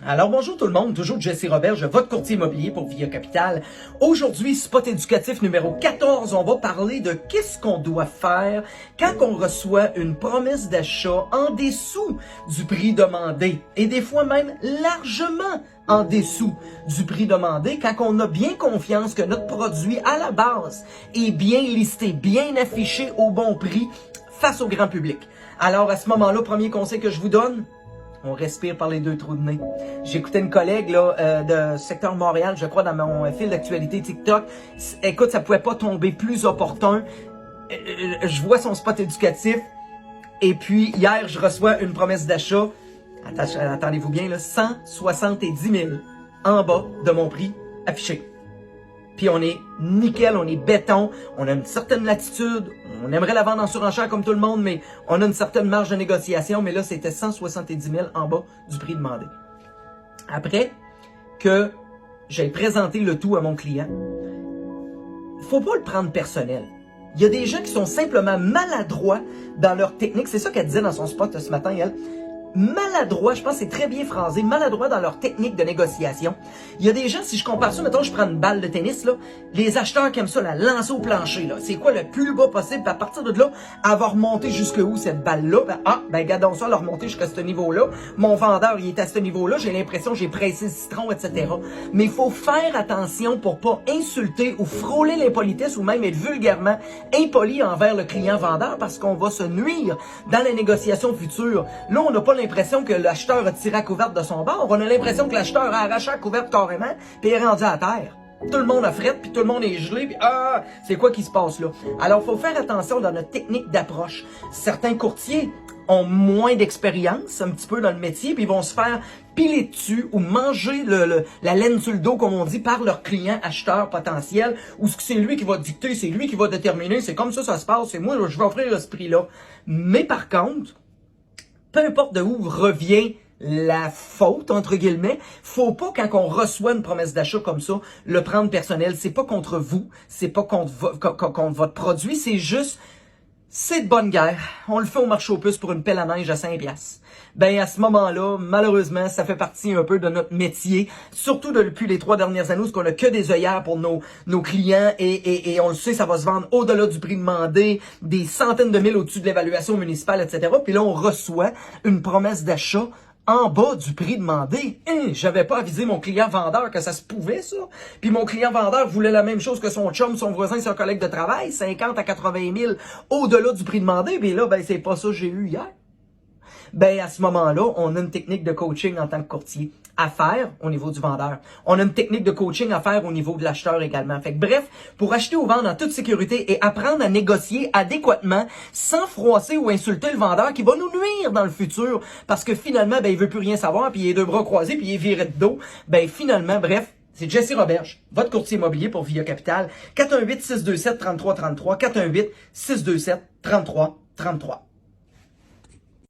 Alors bonjour tout le monde, toujours Jesse Roberge, votre courtier immobilier pour Via Capital. Aujourd'hui, spot éducatif numéro 14, on va parler de qu'est-ce qu'on doit faire quand on reçoit une promesse d'achat en dessous du prix demandé et des fois même largement en dessous du prix demandé quand on a bien confiance que notre produit à la base est bien listé, bien affiché au bon prix face au grand public. Alors à ce moment-là, premier conseil que je vous donne, on respire par les deux trous de nez. J'écoutais une collègue là, de secteur Montréal, je crois, dans mon fil d'actualité TikTok. Écoute, ça pouvait pas tomber plus opportun. Je vois son spot éducatif. Et puis, hier, je reçois une promesse d'achat. Attendez-vous bien, là, 170 000 en bas de mon prix affiché. Puis on est nickel, on est béton, on a une certaine latitude, on aimerait la vendre en surenchère comme tout le monde, mais on a une certaine marge de négociation, mais là c'était 170 000 en bas du prix demandé. Après que j'ai présenté le tout à mon client, faut pas le prendre personnel. Il y a des gens qui sont simplement maladroits dans leur technique, c'est ça qu'elle disait dans son spot ce matin, elle. Maladroits, je pense que c'est très bien phrasé, maladroits dans leur technique de négociation. Il y a des gens, si je compare ça, mettons je prends une balle de tennis, là, les acheteurs qui aiment ça, la lancer au plancher, là. C'est quoi le plus bas possible, puis à partir de là, elle va remonter jusque où cette balle-là? Gardons ça, elle va remonter jusqu'à ce niveau-là. Mon vendeur, il est à ce niveau-là, j'ai l'impression que j'ai pressé le citron, etc. Mais il faut faire attention pour pas insulter ou frôler l'impolitesse ou même être vulgairement impoli envers le client vendeur parce qu'on va se nuire dans les négociations futures. Là, on n'a pas l'impression que l'acheteur a tiré à couverte de son bord. On a l'impression que l'acheteur a arraché la couverte carrément puis est rendu à terre. Tout le monde a fret, puis tout le monde est gelé, puis c'est quoi qui se passe là? Alors, il faut faire attention dans notre technique d'approche. Certains courtiers ont moins d'expérience, un petit peu dans le métier, puis ils vont se faire piler dessus ou manger la laine sur le dos, comme on dit, par leur client acheteur potentiel, ou c'est lui qui va dicter, c'est lui qui va déterminer, c'est comme ça se passe, c'est moi, je vais offrir ce prix-là. Mais par contre, peu importe de où revient la faute, entre guillemets, faut pas, quand on reçoit une promesse d'achat comme ça, le prendre personnel. C'est pas contre vous, c'est pas contre votre produit, c'est juste, c'est de bonne guerre. On le fait au marché aux puces pour une pelle à neige à 5$. Ben, à ce moment-là, malheureusement, ça fait partie un peu de notre métier, surtout depuis les 3 dernières années, parce qu'on a que des œillères pour nos clients et on le sait, ça va se vendre au-delà du prix demandé, des centaines de mille au-dessus de l'évaluation municipale, etc. Puis là, on reçoit une promesse d'achat en bas du prix demandé. J'avais pas avisé mon client vendeur que ça se pouvait, ça. Puis mon client vendeur voulait la même chose que son chum, son voisin, son collègue de travail, 50 à 80 000 au-delà du prix demandé. Puis là, ben, c'est pas ça que j'ai eu hier. Ben, à ce moment-là, on a une technique de coaching en tant que courtier à faire au niveau du vendeur. On a une technique de coaching à faire au niveau de l'acheteur également. Fait que bref, pour acheter ou vendre en toute sécurité et apprendre à négocier adéquatement sans froisser ou insulter le vendeur qui va nous nuire dans le futur parce que finalement, ben, il veut plus rien savoir puis il est deux bras croisés puis il est viré de dos. Ben, finalement, bref, c'est Jesse Roberge, votre courtier immobilier pour Via Capital. 418-627-3333, 418-627-3333.